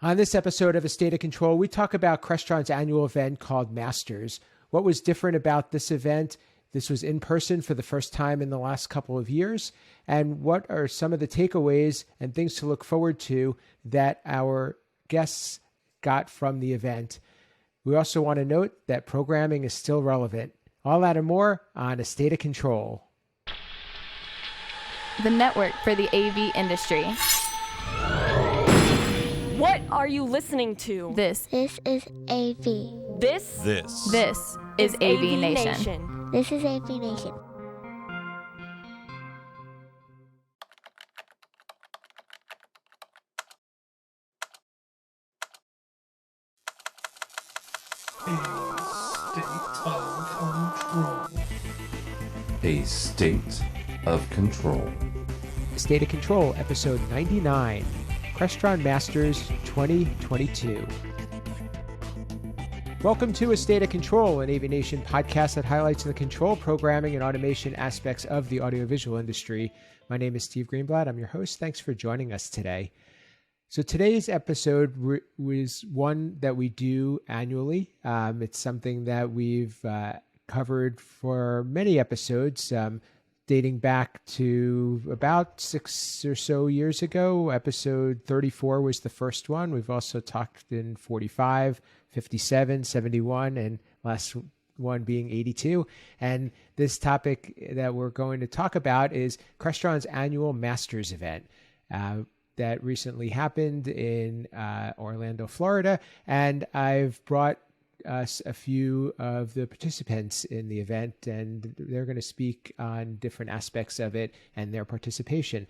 On this episode of A State of Control, we talk about Crestron's annual event called Masters. What was different about this event? This was in person for the first time in the last couple of years. And what are some of the takeaways and things to look forward to that our guests got from the event? We also want to note that programming is still relevant. All that and more on A State of Control. The network for the AV industry. What are you listening to? This is AV. This is AVNation. This is AVNation. A State of Control. State of Control, episode 99, Crestron Masters 2022. Welcome to A State of Control, an AVNation podcast that highlights the control, programming, and automation aspects of the audiovisual industry. My name is Steve Greenblatt. I'm your host. Thanks for joining us today. So today's episode was one that we do annually. It's something that we've covered for many episodes, dating back to about 6 or so years ago. Episode 34 was the first one. We've also talked in 45, 57, 71, and last one being 82. And this topic that we're going to talk about is Crestron's annual Masters event that recently happened in Orlando, Florida. And I've brought us a few of the participants in the event, and they're going to speak on different aspects of it and their participation.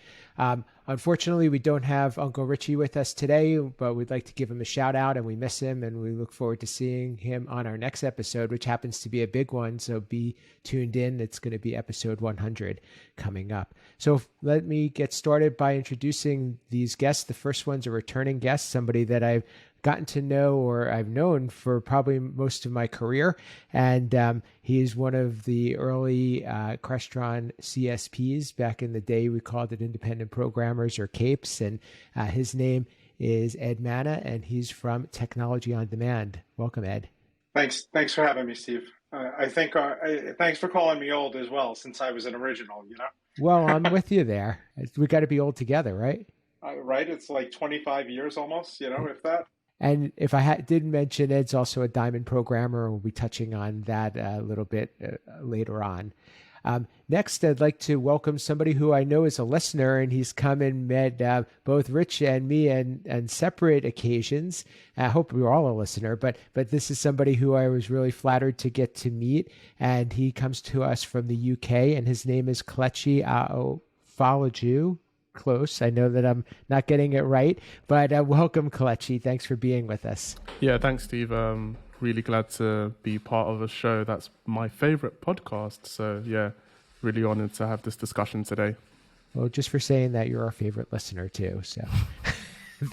Unfortunately, we don't have Uncle Richie with us today, but we'd like to give him a shout out, and we miss him, and we look forward to seeing him on our next episode, which happens to be a big one. So be tuned in. It's going to be episode 100 coming up. So let me get started by introducing these guests. The first one's a returning guest, somebody that I've gotten to know or I've known for probably most of my career. And he is one of the early Crestron CSPs. Back in the day, we called it independent programmers or CAPES. And his name is Ed Mana, and he's from Technology on Demand. Welcome, Ed. Thanks for having me, Steve. I think thanks for calling me old as well, since I was an original, you know? Well, I'm with you there. We got to be old together, right? Right. It's like 25 years almost, you know, if that. And if I did mention, Ed's also a Diamond programmer. We'll be touching on that a little bit later on. Next, I'd like to welcome somebody who I know is a listener, and he's come and met both Rich and me on separate occasions. I hope we're all a listener, but this is somebody who I was really flattered to get to meet, and he comes to us from the UK, and his name is Kelechi Aofolaju. Close. I know that I'm not getting it right, but welcome, Kelechi. Thanks for being with us. Yeah, thanks, Steve. Really glad to be part of a show that's my favorite podcast. So yeah, really honored to have this discussion today. Well, just for saying that, you're our favorite listener too. So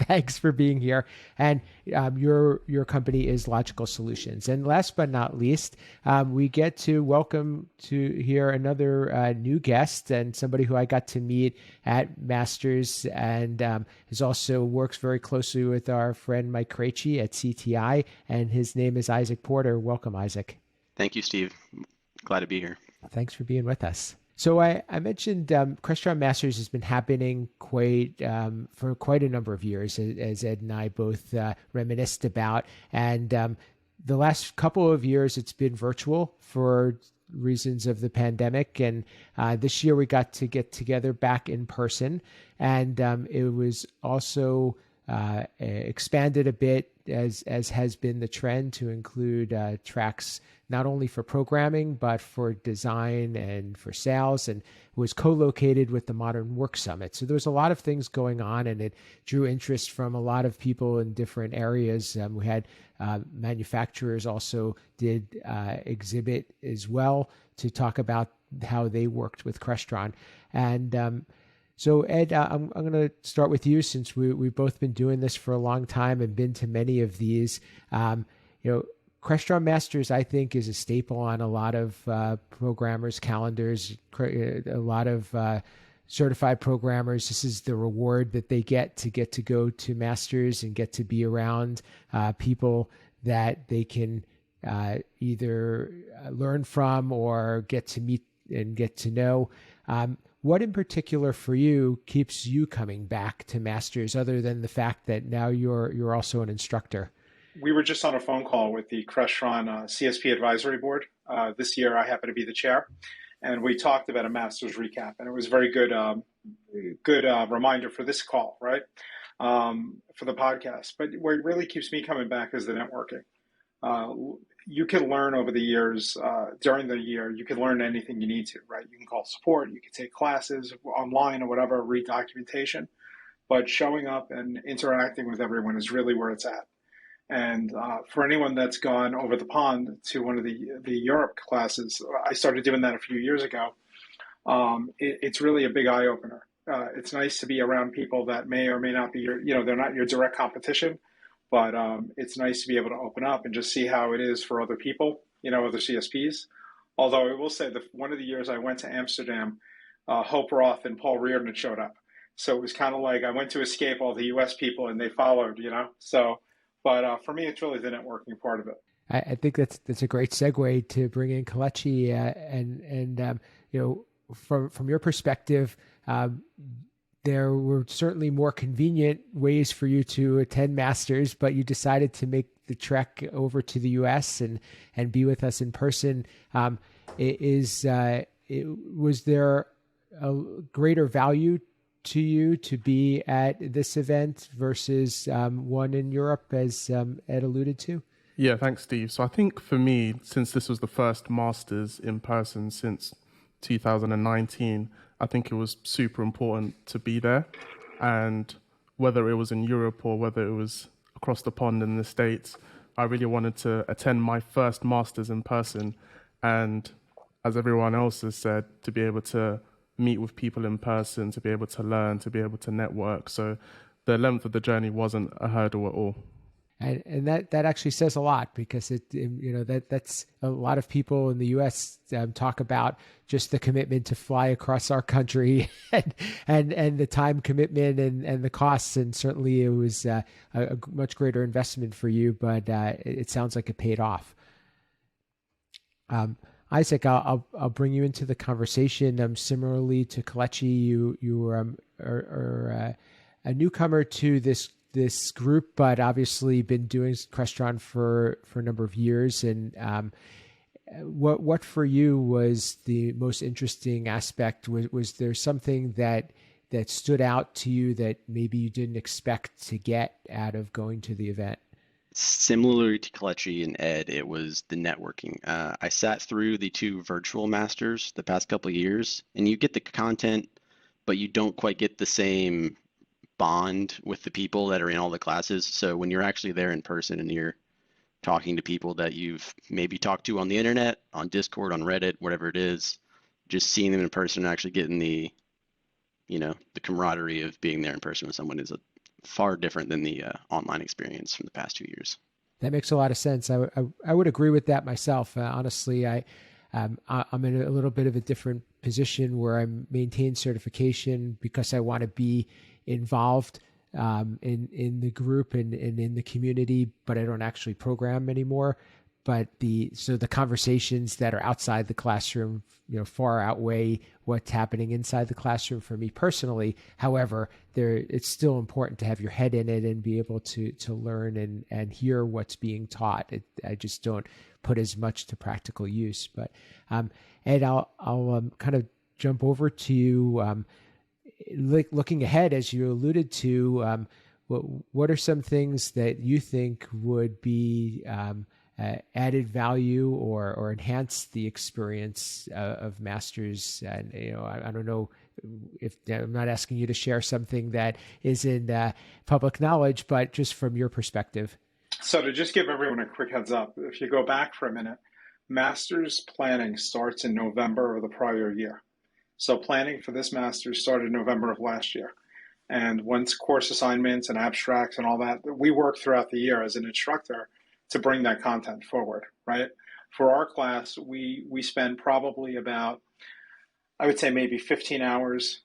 thanks for being here. And your company is Logical Solutions. And last but not least, we get to welcome to here another new guest, and somebody who I got to meet at Masters, and is also works very closely with our friend Mike Kelechi at CTI, and his name is Isaac Porter. Welcome, Isaac. Thank you, Steve. Glad to be here. Thanks for being with us. So I mentioned Crestron Masters has been happening for quite a number of years, as Ed and I both reminisced about. And the last couple of years, it's been virtual for reasons of the pandemic. And this year we got to get together back in person. And it was also expanded a bit, as has been the trend, to include tracks not only for programming, but for design and for sales, and was co-located with the Modern Work Summit. So there was a lot of things going on, and it drew interest from a lot of people in different areas. We had manufacturers also did exhibit as well to talk about how they worked with Crestron. And so Ed, I'm going to start with you, since we've both been doing this for a long time and been to many of these. Crestron Masters, I think, is a staple on a lot of programmers' calendars. A lot of certified programmers, this is the reward that they get to go to Masters and get to be around people that they can either learn from or get to meet and get to know. What in particular for you keeps you coming back to Masters, other than the fact that now you're also an instructor? We were just on a phone call with the Crestron CSP Advisory Board. This year, I happen to be the chair, and we talked about a Masters recap, and it was a very good reminder for this call, right, for the podcast. But what really keeps me coming back is the networking. You can learn over the years, during the year, you can learn anything you need to, right? You can call support, you can take classes online or whatever, read documentation, but showing up and interacting with everyone is really where it's at. And for anyone that's gone over the pond to one of the Europe classes, I started doing that a few years ago. It's really a big eye opener. It's nice to be around people that may or may not be they're not your direct competition, but it's nice to be able to open up and just see how it is for other people, other CSPs. Although I will say that one of the years I went to Amsterdam, Hope Roth and Paul Reardon had showed up. So it was kind of like I went to escape all the US people and they followed, So, but for me, it's really the networking part of it. I think that's a great segue to bring in Kelechi, from your perspective, there were certainly more convenient ways for you to attend Masters, but you decided to make the trek over to the U.S. and be with us in person. Was there a greater value to you to be at this event versus one in Europe, as Ed alluded to? Yeah, thanks, Steve. So I think for me, since this was the first Masters in person since 2019, I think it was super important to be there. And whether it was in Europe or whether it was across the pond in the States, I really wanted to attend my first Masters in person. And as everyone else has said, to be able to meet with people in person, to be able to learn, to be able to network. So the length of the journey wasn't a hurdle at all. And that actually says a lot, because that's a lot of people in the U.S. Talk about just the commitment to fly across our country and the time commitment and the costs. And certainly it was a much greater investment for you, but it sounds like it paid off. Isaac, I'll bring you into the conversation. Similarly to Kelechi, you are a newcomer to this group, but obviously been doing Crestron for a number of years. And what for you was the most interesting aspect? Was there something that stood out to you that maybe you didn't expect to get out of going to the event? Similar to Kelechi and Ed, it was the networking. I sat through the 2 virtual masters the past couple of years, and you get the content, but you don't quite get the same bond with the people that are in all the classes. So when you're actually there in person and you're talking to people that you've maybe talked to on the internet, on Discord, on Reddit, whatever it is, just seeing them in person and actually getting the camaraderie of being there in person with someone is far different than the online experience from the past 2 years. That makes a lot of sense. I would agree with that myself. Honestly, I'm in a little bit of a different position where I maintain certification because I want to be involved in the group and in the community, but I don't actually program anymore. But the conversations that are outside the classroom, far outweigh what's happening inside the classroom for me personally. However, it's still important to have your head in it and be able to learn and hear what's being taught. I just don't put as much to practical use. But Ed, I'll kind of jump over to you. Looking ahead, as you alluded to, what are some things that you think would be added value or enhance the experience of Masters? And I don't know if I'm not asking you to share something that is in public knowledge, but just from your perspective. So to just give everyone a quick heads up, if you go back for a minute, Masters planning starts in November of the prior year. So planning for this Masters started in November of last year. And once course assignments and abstracts and all that, we work throughout the year as an instructor to bring that content forward, right? For our class, we spend probably about, I would say maybe 15 hours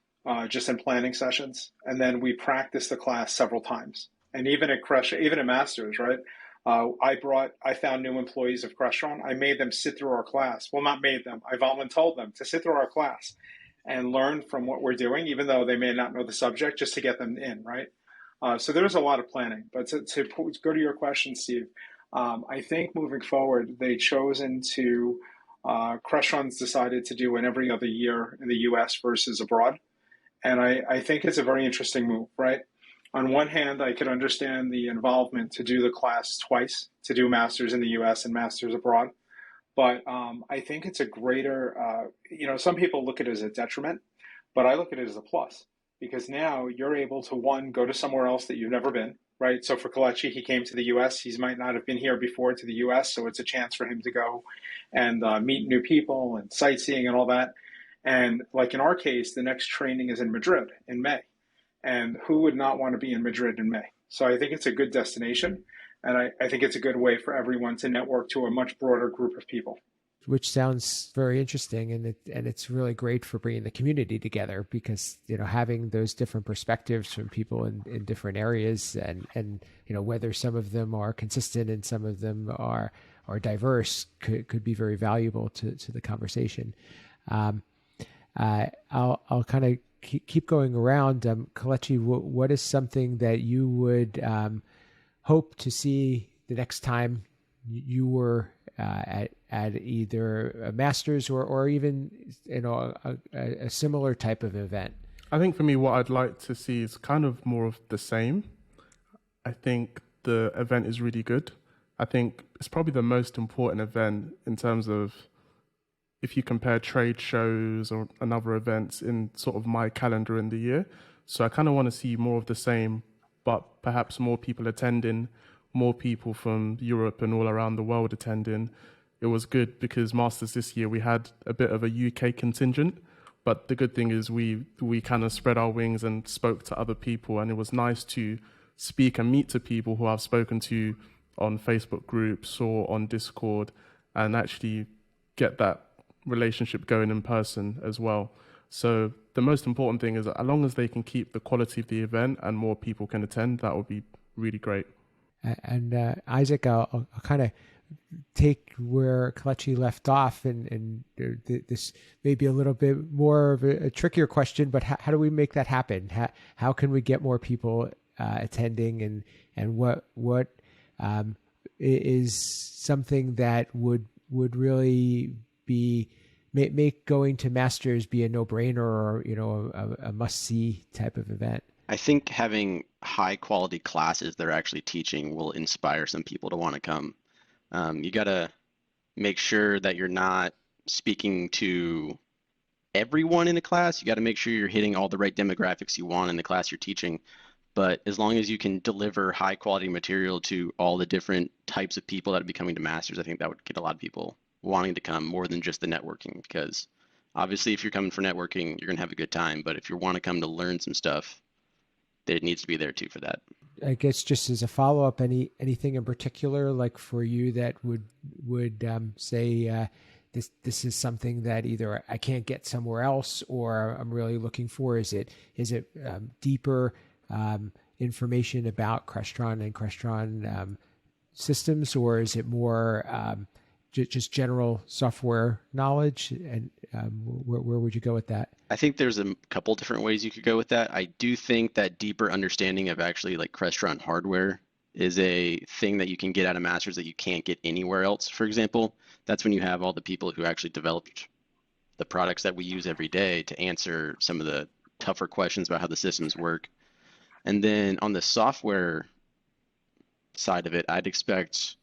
just in planning sessions. And then we practiced the class several times. And even at Masters, right? I found new employees of Crestron. I made them sit through our class. Well, not made them. I voluntold them to sit through our class and learn from what we're doing, even though they may not know the subject, just to get them in, right? So there's a lot of planning. But to go to your question, Steve, I think moving forward, they've chosen to, Crestron's decided to do an every other year in the US versus abroad. And I think it's a very interesting move, right? On one hand, I could understand the involvement to do the class twice, to do Masters in the US and Masters abroad. But I think it's a greater, some people look at it as a detriment, but I look at it as a plus because now you're able to, one, go to somewhere else that you've never been, right? So for Kelechi, he came to the US. He might not have been here before to the US, so it's a chance for him to go and meet new people and sightseeing and all that. And like in our case, the next training is in Madrid in May. And who would not want to be in Madrid in May? So I think it's a good destination. And I think it's a good way for everyone to network to a much broader group of people. Which sounds very interesting, and it's really great for bringing the community together because having those different perspectives from people in different areas, and whether some of them are consistent and some of them are diverse could be very valuable to the conversation. I'll kind of keep going around. Kelechi, what is something that you would hope to see the next time you were at either a Masters or even a similar type of event? I think for me, what I'd like to see is kind of more of the same. I think the event is really good. I think it's probably the most important event in terms of if you compare trade shows or other events in sort of my calendar in the year. So I kind of want to see more of the same, but perhaps more people attending, more people from Europe and all around the world attending. It was good because Masters this year, we had a bit of a UK contingent, but the good thing is we kind of spread our wings and spoke to other people, and it was nice to speak and meet to people who I've spoken to on Facebook groups or on Discord and actually get that relationship going in person as well. So the most important thing is that as long as they can keep the quality of the event and more people can attend, that would be really great. And Isaac, I'll kind of take where Kelechi left off, and this may be a little bit more of a trickier question, but how do we make that happen? How can we get more people attending, and what is something that would really be make going to Masters be a no-brainer or a must-see type of event? I think having high quality classes they're actually teaching will inspire some people to want to come. You got to make sure that you're not speaking to everyone in the class. You got to make sure you're hitting all the right demographics you want in the class you're teaching. But as long as you can deliver high quality material to all the different types of people that are coming to Masters, I think that would get a lot of people wanting to come more than just the networking. Because obviously if you're coming for networking, you're going to have a good time. But if you want to come to learn some stuff, it needs to be there too for that. I guess just as a follow-up, anything in particular, like for you, that would say this is something that either I can't get somewhere else or I'm really looking for? Is it deeper information about Crestron and Crestron systems, or is it more just general software knowledge? And where would you go with that? I think there's a couple different ways you could go with that. I do think that deeper understanding of actually like Crestron hardware is a thing that you can get out of Masters that you can't get anywhere else. For example, that's when you have all the people who actually developed the products that we use every day to answer some of the tougher questions about how the systems work. And then on the software side of it, I'd expect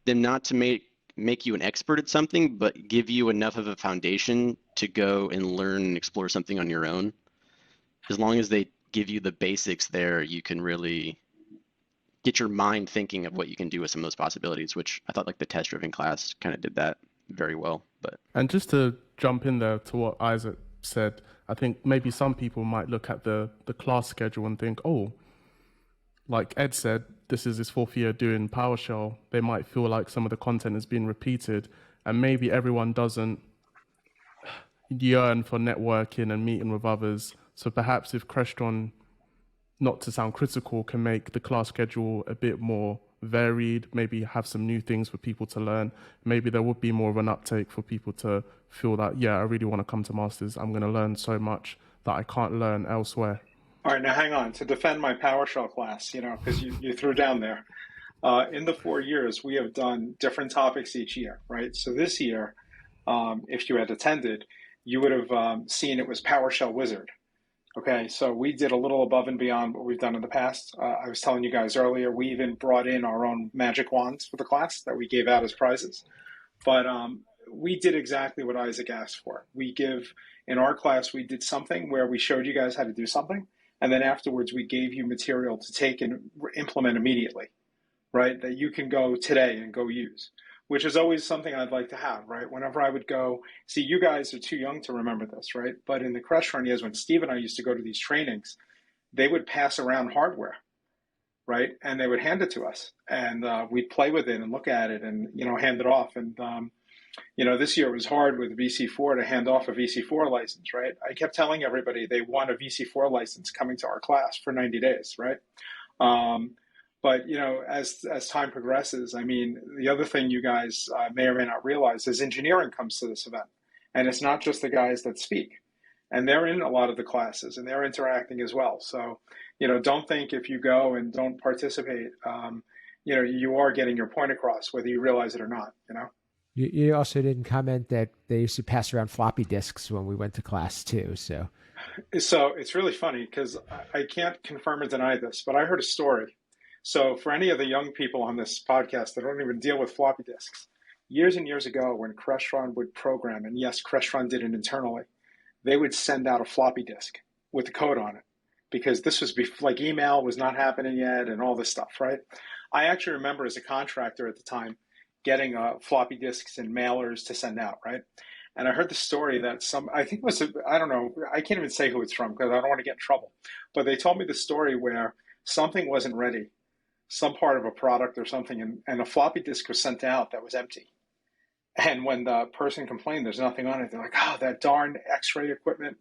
them not to make you an expert at something, but give you enough of a foundation to go and learn and explore something on your own. As long as they give you the basics there, you can really get your mind thinking of what you can do with some of those possibilities, which I thought like the test-driven class kind of did that very well. And just to jump in there to what Isaac said, I think maybe some people might look at the class schedule and think, oh, like Ed said, this is his fourth year doing PowerShell. They might feel like some of the content has been repeated, and maybe everyone doesn't yearn for networking and meeting with others. So perhaps if Crestron, not to sound critical, can make the class schedule a bit more varied, maybe have some new things for people to learn, maybe there would be more of an uptake for people to feel that, yeah, I really want to come to Masters. I'm going to learn so much that I can't learn elsewhere. All right, now hang on. To defend my PowerShell class, because you threw down there. In the 4 years, we have done different topics each year, right? So this year, if you had attended, you would have seen it was PowerShell Wizard. Okay, so we did a little above and beyond what we've done in the past. I was telling you guys earlier, we even brought in our own magic wands for the class that we gave out as prizes. But we did exactly what Isaac asked for. In our class, we did something where we showed you guys how to do something. And then afterwards, we gave you material to take and implement immediately, right? That you can go today and go use, which is always something I'd like to have, right? Whenever I would go, see, you guys are too young to remember this, right? But in the Crestron years, when Steve and I used to go to these trainings, they would pass around hardware, right? And they would hand it to us, and we'd play with it and look at it and, hand it off. And, this year it was hard with VC4 to hand off a VC4 license, right? I kept telling everybody they want a VC4 license coming to our class for 90 days, right? But, as time progresses, the other thing you guys may or may not realize is engineering comes to this event. And it's not just the guys that speak. And they're in a lot of the classes, and they're interacting as well. So, don't think if you go and don't participate, you are getting your point across, whether you realize it or not, You also didn't comment that they used to pass around floppy disks when we went to class too. So it's really funny because I can't confirm or deny this, but I heard a story. So for any of the young people on this podcast that don't even deal with floppy disks, years and years ago when Crestron would program, and yes, Crestron did it internally, they would send out a floppy disk with the code on it because this was like email was not happening yet and all this stuff, right? I actually remember as a contractor at the time getting floppy disks and mailers to send out, right? And I heard the story that I think it was, I don't know, I can't even say who it's from because I don't want to get in trouble. But they told me the story where something wasn't ready, some part of a product or something, and a floppy disk was sent out that was empty. And when the person complained there's nothing on it, they're like, oh, that darn X-ray equipment,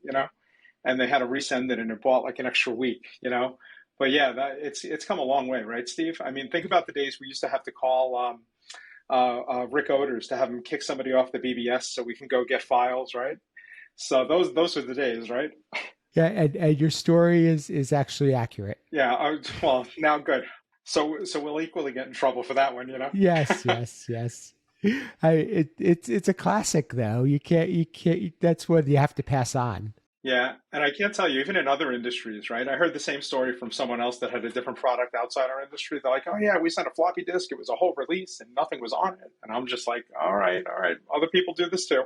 and they had to resend it, and it bought like an extra week, But yeah, it's come a long way, right, Steve? Think about the days we used to have to call Rick Oders to have him kick somebody off the BBS so we can go get files, right? So those were the days, right? yeah, and your story is actually accurate. Yeah, well, now good. So we'll equally get in trouble for that one, Yes. It's a classic though. You can't. That's what you have to pass on. Yeah, and I can't tell you, even in other industries, right? I heard the same story from someone else that had a different product outside our industry. They're like, oh yeah, we sent a floppy disk. It was a whole release and nothing was on it. And I'm just like, all right. Other people do this too.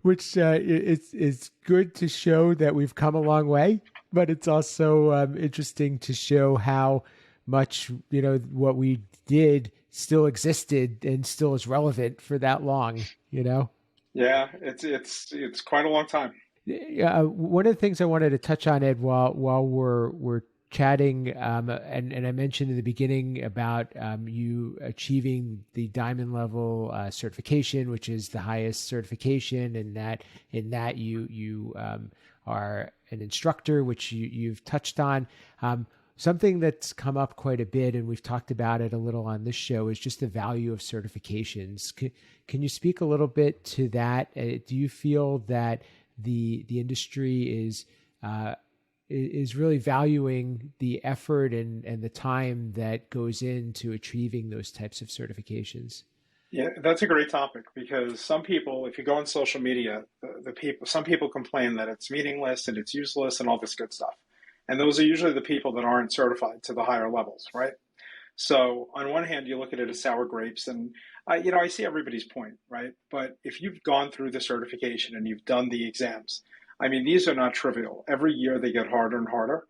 Which it's good to show that we've come a long way, but it's also interesting to show how much, what we did still existed and still is relevant for that long, Yeah, it's quite a long time. One of the things I wanted to touch on, Ed, while we're chatting, and I mentioned in the beginning about you achieving the diamond level certification, which is the highest certification, and that you are an instructor, which you've touched on. Something that's come up quite a bit, and we've talked about it a little on this show, is just the value of certifications. Can you speak a little bit to that? Do you feel that the industry is really valuing the effort and the time that goes into achieving those types of certifications? Yeah, that's a great topic because some people, if you go on social media, some people complain that it's meaningless and it's useless and all this good stuff. And those are usually the people that aren't certified to the higher levels, right? So on one hand, you look at it as sour grapes, and I see everybody's point, right? But if you've gone through the certification and you've done the exams, these are not trivial. Every year they get harder and harder,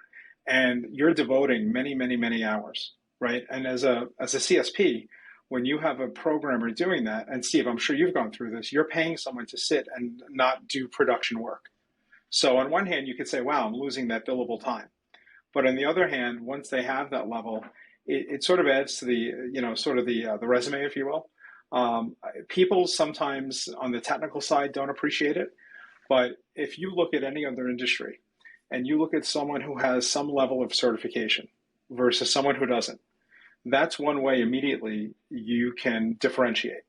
and you're devoting many, many, many hours, right? And as a CSP, when you have a programmer doing that, and Steve, I'm sure you've gone through this, you're paying someone to sit and not do production work. So on one hand, you could say, wow, I'm losing that billable time. But on the other hand, once they have that level, it sort of adds to the, the resume, if you will. People sometimes on the technical side don't appreciate it. But if you look at any other industry, and you look at someone who has some level of certification versus someone who doesn't, that's one way immediately you can differentiate,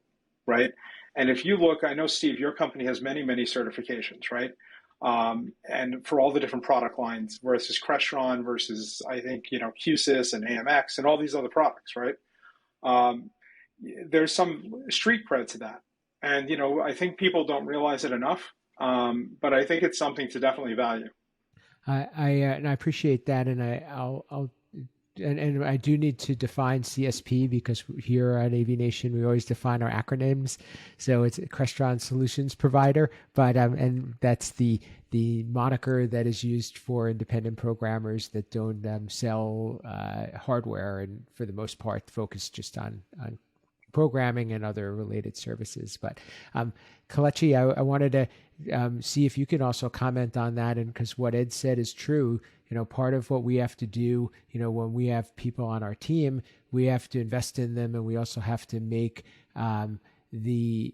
right? And if you look, I know, Steve, your company has many, many certifications, right? And for all the different product lines versus Crestron versus, I think, QSys and AMX and all these other products, right? There's some street cred to that. And, I think people don't realize it enough, but I think it's something to definitely value. And I appreciate that, and And I do need to define CSP, because here at AVNation we always define our acronyms. So it's Crestron Solutions Provider, but and that's the moniker that is used for independent programmers that don't sell hardware, and for the most part focus just on programming and other related services. But Kelechi, I wanted to see if you could also comment on that, and because what Ed said is true. Part of what we have to do, when we have people on our team, we have to invest in them, and we also have to make we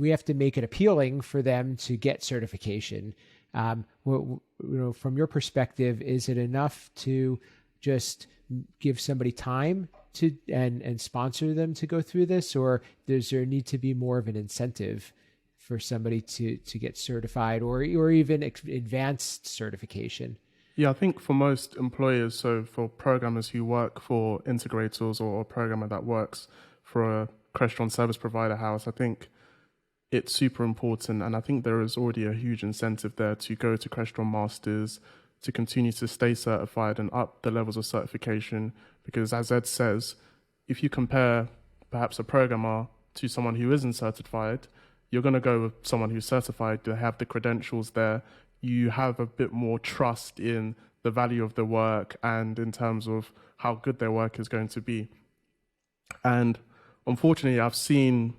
have to make it appealing for them to get certification. From your perspective, is it enough to just give somebody time to and sponsor them to go through this, or does there need to be more of an incentive for somebody to get certified, or even advanced certification? Yeah, I think for most employers, so for programmers who work for integrators or a programmer that works for a Crestron service provider house, I think it's super important. And I think there is already a huge incentive there to go to Crestron Masters, to continue to stay certified and up the levels of certification. Because as Ed says, if you compare perhaps a programmer to someone who isn't certified, you're going to go with someone who's certified. They have the credentials there. You have a bit more trust in the value of the work and in terms of how good their work is going to be. And unfortunately, I've seen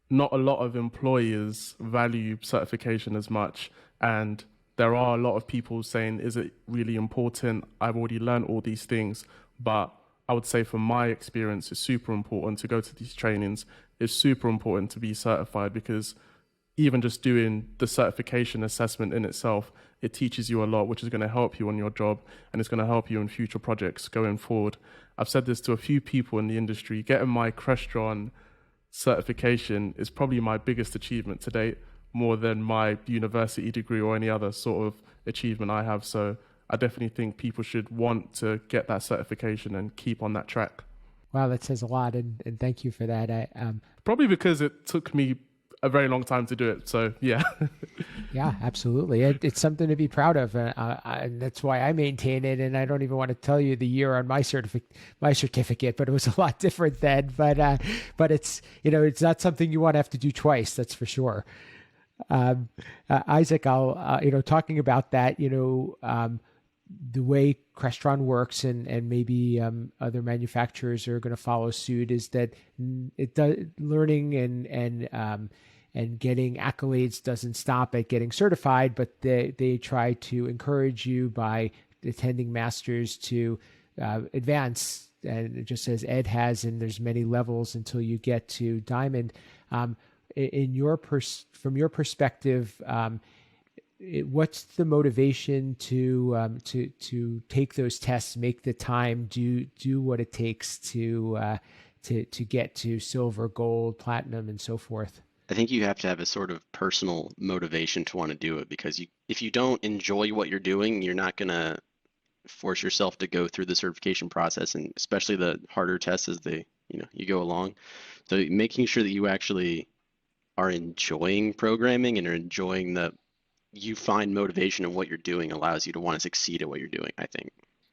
not a lot of employers value certification as much. And there are a lot of people saying, is it really important? I've already learned all these things. But I would say from my experience, it's super important to go to these trainings. It's super important to be certified, because even just doing the certification assessment in itself, it teaches you a lot, which is going to help you on your job, and it's going to help you in future projects going forward. I've said this to a few people in the industry. Getting my Crestron certification is probably my biggest achievement to date, more than my university degree or any other sort of achievement I have. So I definitely think people should want to get that certification and keep on that track. Wow, that says a lot, and thank you for that. Probably because it took me a very long time to do it. So yeah. Yeah, absolutely. It's something to be proud of. And that's why I maintain it. And I don't even want to tell you the year on my certificate, but it was a lot different then. But it's, it's not something you want to have to do twice. That's for sure. Isaac, I'll, talking about that, the way Crestron works, and maybe other manufacturers are going to follow suit, is that it does learning and getting accolades doesn't stop at getting certified, but they try to encourage you by attending masters to advance, and just as Ed has, and there's many levels until you get to diamond. From your perspective, what's the motivation to take those tests, make the time, do what it takes to get to silver, gold, platinum, and so forth? I think you have to have a sort of personal motivation to want to do it, because if you don't enjoy what you're doing, you're not going to force yourself to go through the certification process, and especially the harder tests as you go along. So making sure that you actually are enjoying programming and are enjoying you find motivation in what you're doing allows you to want to succeed at what you're doing, I think.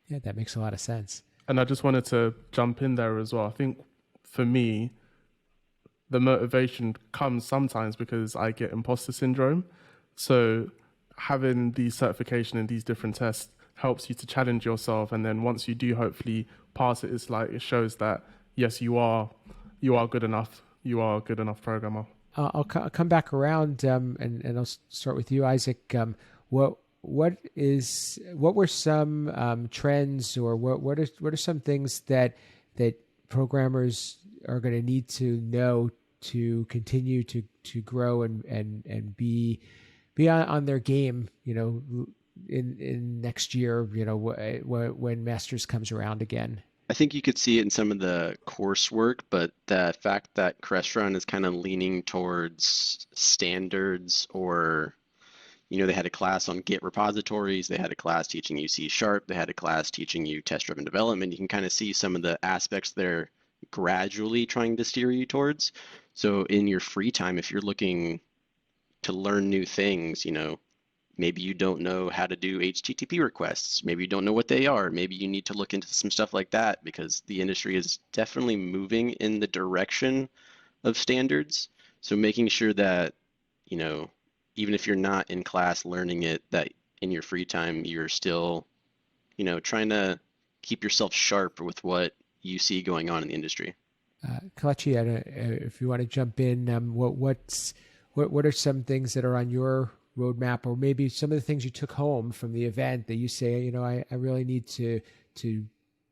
Yeah, that makes a lot of sense. And I just wanted to jump in there as well. I think for me, the motivation comes sometimes because I get imposter syndrome. So having the certification in these different tests helps you to challenge yourself. And then once you do hopefully pass it, it's like it shows that, yes, you are good enough. You are a good enough programmer. I'll come back around, and I'll start with you, Isaac. What were some trends, or what are some things that programmers are going to need to know to continue to grow and be on their game, in next year, when Masters comes around again? I think you could see it in some of the coursework, but the fact that Crestron is kind of leaning towards standards, or, they had a class on Git repositories, they had a class teaching you C#, they had a class teaching you test-driven development. You can kind of see some of the aspects they're gradually trying to steer you towards. So in your free time, if you're looking to learn new things, maybe you don't know how to do HTTP requests. Maybe you don't know what they are. Maybe you need to look into some stuff like that, because the industry is definitely moving in the direction of standards. So making sure that, even if you're not in class learning it, that in your free time, you're still, trying to keep yourself sharp with what you see going on in the industry. Kelechi, if you want to jump in, what are some things that are on your roadmap, or maybe some of the things you took home from the event that you say, I really need to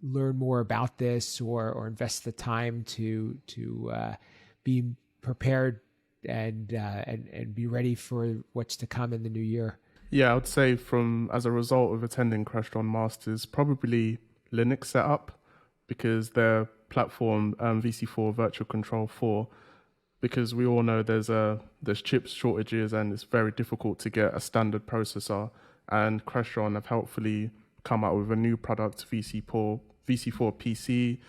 learn more about this, or invest the time to be prepared and be ready for what's to come in the new year? Yeah, I would say as a result of attending Crestron Masters, probably Linux setup, because their platform, VC4 Virtual Control 4, because we all know there's chip shortages and it's very difficult to get a standard processor. And Crestron have helpfully come out with a new product, VC4 PC.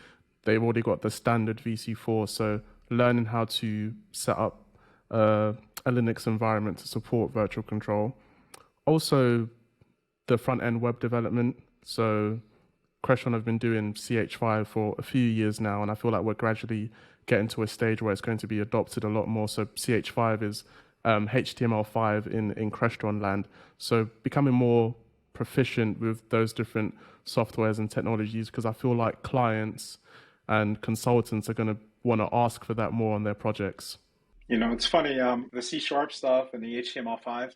They've already got the standard VC4, so learning how to set up a Linux environment to support virtual control. Also, the front-end web development. So Crestron have been doing CH5 for a few years now, and I feel like we're gradually getting to a stage where it's going to be adopted a lot more. So CH5 is HTML5 in Crestron land. So becoming more proficient with those different softwares and technologies, because I feel like clients and consultants are going to want to ask for that more on their projects. It's funny, the C# stuff and the HTML5.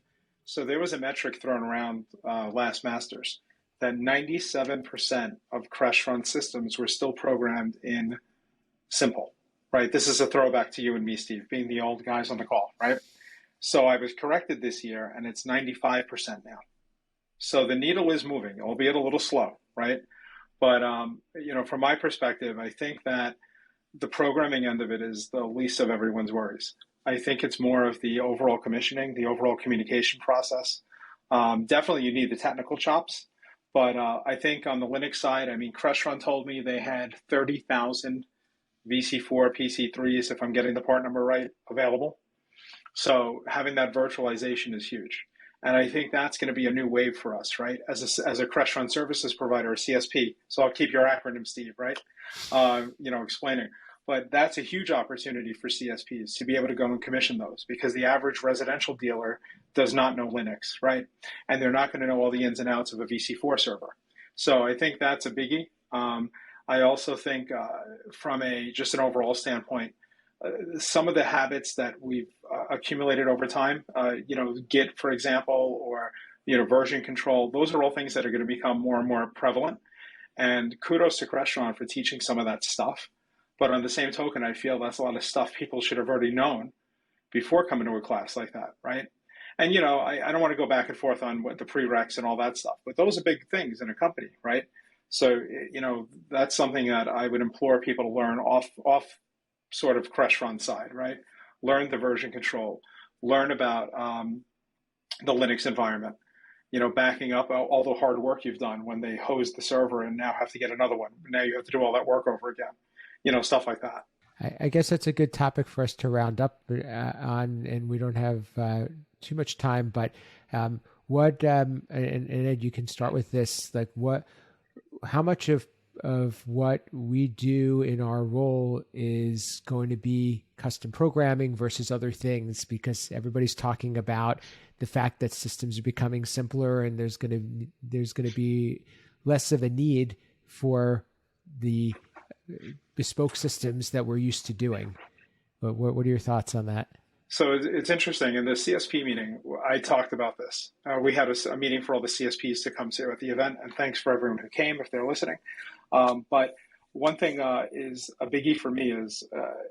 So there was a metric thrown around last Masters that 97% of Crestron systems were still programmed in simple, right? This is a throwback to you and me, Steve, being the old guys on the call, right? So I was corrected this year, and it's 95% now. So the needle is moving, albeit a little slow, right? But, from my perspective, I think that the programming end of it is the least of everyone's worries. I think it's more of the overall commissioning, the overall communication process. Definitely you need the technical chops, but I think on the Linux side, Crestron told me they had 30,000 VC4 PC3s, if I'm getting the part number right, available. So having that virtualization is huge. And I think that's going to be a new wave for us, right? As a Crestron services provider, a CSP. So I'll keep your acronym, Steve, right? Explaining. But that's a huge opportunity for CSPs to be able to go and commission those, because the average residential dealer does not know Linux, right? And they're not going to know all the ins and outs of a VC4 server. So I think that's a biggie. I also think from just an overall standpoint, some of the habits that we've accumulated over time, Git, for example, or, version control, those are all things that are going to become more and more prevalent. And kudos to Crestron for teaching some of that stuff. But on the same token, I feel that's a lot of stuff people should have already known before coming to a class like that, right? And, I don't want to go back and forth on what the prereqs and all that stuff, but those are big things in a company, right? So, that's something that I would implore people to learn off sort of Crestron side, right? Learn the version control, learn about the Linux environment, backing up all the hard work you've done when they hosed the server and now have to get another one. Now you have to do all that work over again, stuff like that. I guess that's a good topic for us to round up on, and we don't have too much time, but what, and Ed, you can start with this, like how much of what we do in our role is going to be custom programming versus other things, because everybody's talking about the fact that systems are becoming simpler and there's going to be less of a need for the bespoke systems that we're used to doing. But what are your thoughts on that? So it's interesting. In the CSP meeting, I talked about this. We had a meeting for all the CSPs to come to at the event, and thanks for everyone who came if they're listening. But one thing is a biggie for me is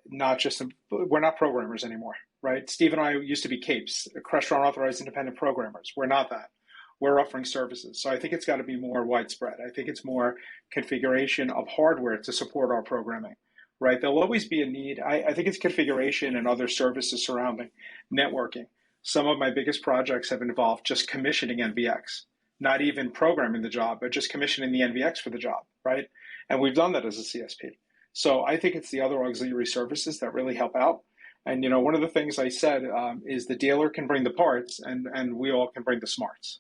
we're not programmers anymore, right? Steve and I used to be CAPEs, Crestron Authorized Independent Programmers. We're not that. we're offering services. So I think it's got to be more widespread. I think it's more configuration of hardware to support our programming, right? There'll always be a need. I think it's configuration and other services surrounding networking. Some of my biggest projects have involved just commissioning NVX, not even programming the job, but just commissioning the NVX for the job, right? And we've done that as a CSP. So I think it's the other auxiliary services that really help out. And, one of the things I said is the dealer can bring the parts and we all can bring the smarts.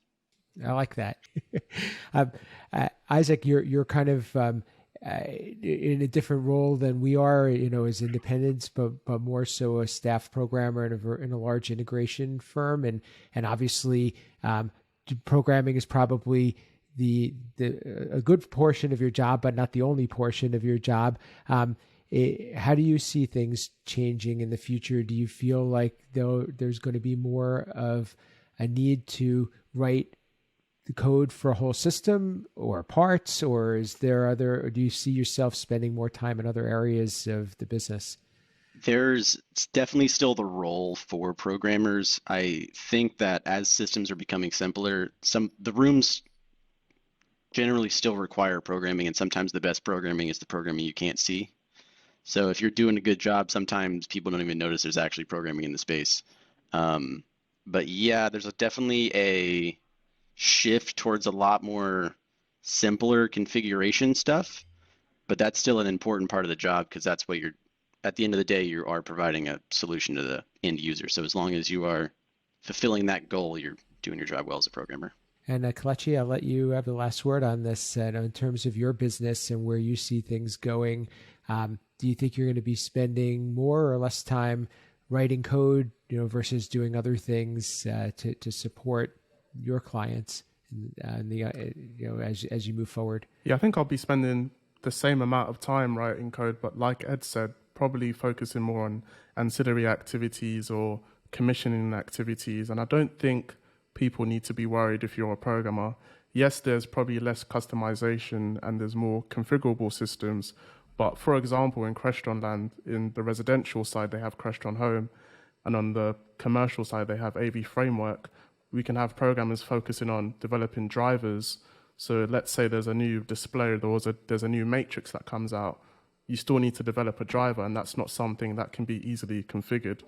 I like that. Isaac, you're kind of in a different role than we are, as independents, but more so a staff programmer in a large integration firm. And obviously programming is probably a good portion of your job, but not the only portion of your job. How do you see things changing in the future? Do you feel like there's going to be more of a need to write the code for a whole system or parts, or do you see yourself spending more time in other areas of the business? There's definitely still the role for programmers. I think that as systems are becoming simpler, the rooms generally still require programming, and sometimes the best programming is the programming you can't see. So if you're doing a good job, sometimes people don't even notice there's actually programming in the space. But yeah, there's definitely a shift towards a lot more simpler configuration stuff, but that's still an important part of the job because that's what at the end of the day, you are providing a solution to the end user. So as long as you are fulfilling that goal, you're doing your job well as a programmer. And Kelechi, I'll let you have the last word on this. In terms of your business and where you see things going, do you think you're going to be spending more or less time writing code, versus doing other things to support your clients and as you move forward? Yeah, I think I'll be spending the same amount of time writing code, but like Ed said, probably focusing more on ancillary activities or commissioning activities. And I don't think people need to be worried if you're a programmer. Yes, there's probably less customization and there's more configurable systems. But for example, in Crestron land, in the residential side, they have Crestron Home. And on the commercial side, they have AV Framework. We can have programmers focusing on developing drivers. So let's say there's a new display, there's a new matrix that comes out. You still need to develop a driver, and that's not something that can be easily configured.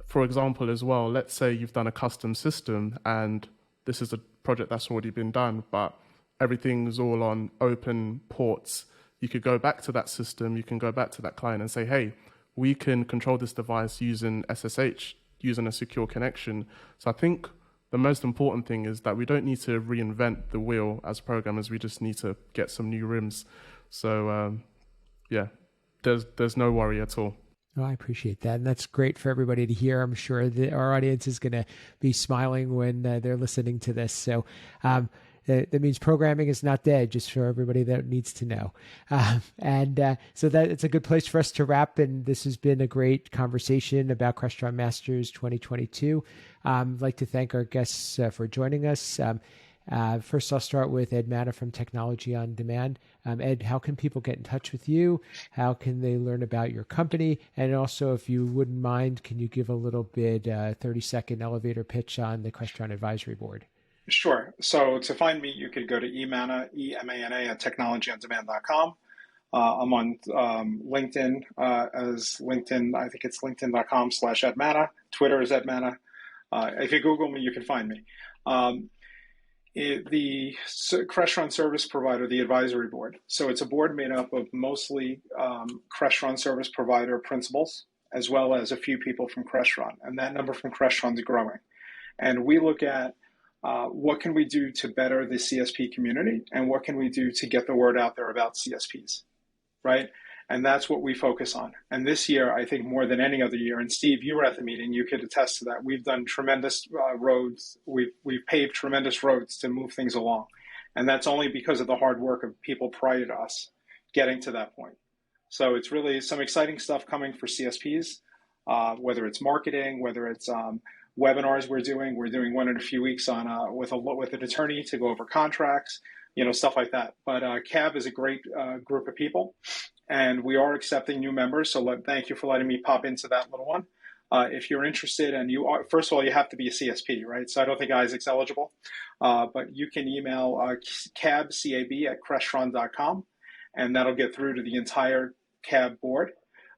For example, as well, let's say you've done a custom system, and this is a project that's already been done, but everything's all on open ports. You could go back to that system, you can go back to that client and say, hey, we can control this device using SSH, using a secure connection. So I think the most important thing is that we don't need to reinvent the wheel as programmers. We just need to get some new rims. So yeah, there's no worry at all. Oh, I appreciate that. And that's great for everybody to hear. I'm sure that our audience is going to be smiling when they're listening to this. So that means programming is not dead, just for everybody that needs to know. So that it's a good place for us to wrap. And this has been a great conversation about Crestron Masters 2022. I'd like to thank our guests for joining us. First, I'll start with Ed Mana from Technology on Demand. Ed, how can people get in touch with you? How can they learn about your company? And also, if you wouldn't mind, can you give a little bit 30-second elevator pitch on the Crestron Advisory Board? Sure. So to find me, you could go to emana, E-M-A-N-A, at technologyondemand.com. I'm on LinkedIn as LinkedIn. I think it's linkedin.com/edmana. Twitter is edmana. If you Google me, you can find me. The Crestron Service Provider, the Advisory Board. So it's a board made up of mostly Crestron Service Provider principals, as well as a few people from Crestron. And that number from Crestron is growing. And we look at what can we do to better the CSP community, and what can we do to get the word out there about CSPs, right? And that's what we focus on. And this year, I think more than any other year, and Steve, you were at the meeting, you could attest to that. We've done tremendous roads. We've paved tremendous roads to move things along. And that's only because of the hard work of people prior to us getting to that point. So it's really some exciting stuff coming for CSPs, whether it's marketing, whether it's webinars we're doing one in a few weeks on with an attorney to go over contracts, stuff like that. But CAB is a great group of people, and we are accepting new members. So thank you for letting me pop into that little one. If you're interested and you are, first of all, you have to be a CSP, right? So I don't think Isaac's eligible, but you can email cab@crestron.com, and that'll get through to the entire CAB board.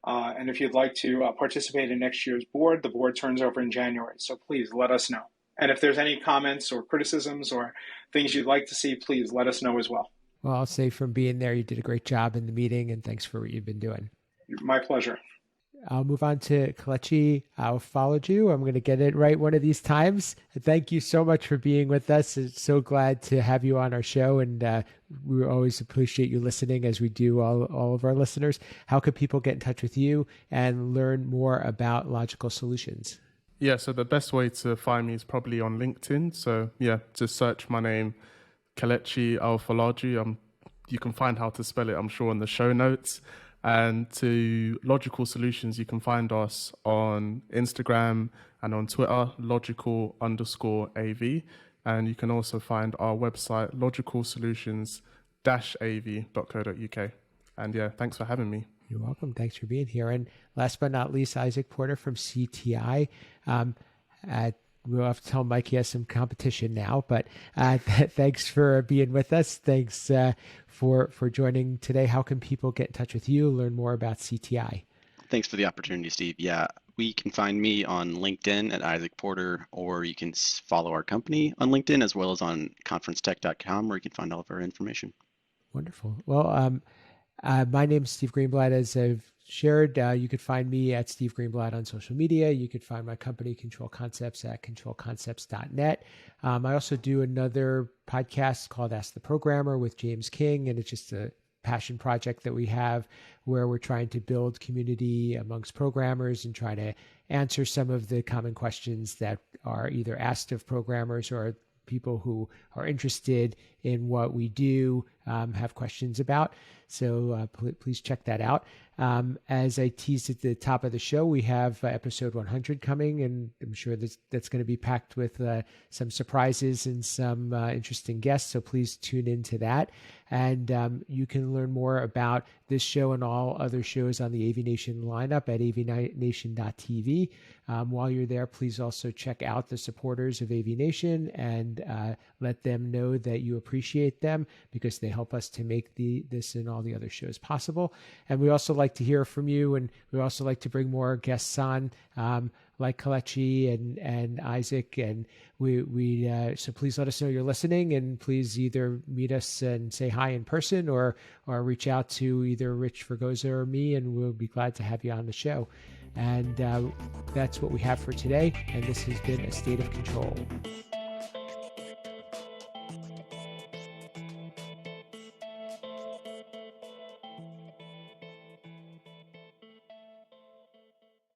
And if you'd like to participate in next year's board, the board turns over in January. So please let us know. And if there's any comments or criticisms or things you'd like to see, please let us know as well. Well, I'll say from being there, you did a great job in the meeting, and thanks for what you've been doing. My pleasure. I'll move on to Kelechi Aofolaju. I'm going to get it right one of these times. Thank you so much for being with us. It's so glad to have you on our show, and we always appreciate you listening, as we do all of our listeners. How could people get in touch with you and learn more about Logical Solutions? Yeah, so the best way to find me is probably on LinkedIn. So yeah, just search my name, Kelechi Aofolaju. You can find how to spell it, I'm sure, in the show notes. And to Logical Solutions, you can find us on Instagram and on Twitter, logical_AV. And you can also find our website, logicalsolutions-av.co.uk. And yeah, thanks for having me. You're welcome. Thanks for being here. And last but not least, Isaac Porter from CTI. We'll have to tell Mike he has some competition now, but thanks for being with us. Thanks for joining today. How can people get in touch with you, learn more about CTI? Thanks for the opportunity, Steve. Yeah, we can find me on LinkedIn at Isaac Porter, or you can follow our company on LinkedIn as well as on conferencetech.com, where you can find all of our information. Wonderful. Well, my name is Steve Greenblatt. As I've shared, you could find me at Steve Greenblatt on social media. You could find my company, Control Concepts, at controlconcepts.net. I also do another podcast called Ask the Programmer with James King, and it's just a passion project that we have where we're trying to build community amongst programmers and try to answer some of the common questions that are either asked of programmers or people who are interested in what we do have questions about. So please check that out. As I teased at the top of the show, we have episode 100 coming, and I'm sure that's going to be packed with some surprises and some interesting guests. So please tune into that. And you can learn more about this show and all other shows on the AVNation lineup at avnation.tv. While you're there, please also check out the supporters of AVNation and let them know that you appreciate them, because they help us to make this and all the other shows possible. And we also like to hear from you, and we also like to bring more guests on, like Kelechi and Isaac, and we so please let us know you're listening, and please either meet us and say hi in person, or reach out to either Rich Vergoza or me, and we'll be glad to have you on the show. And that's what we have for today, and this has been A State of Control.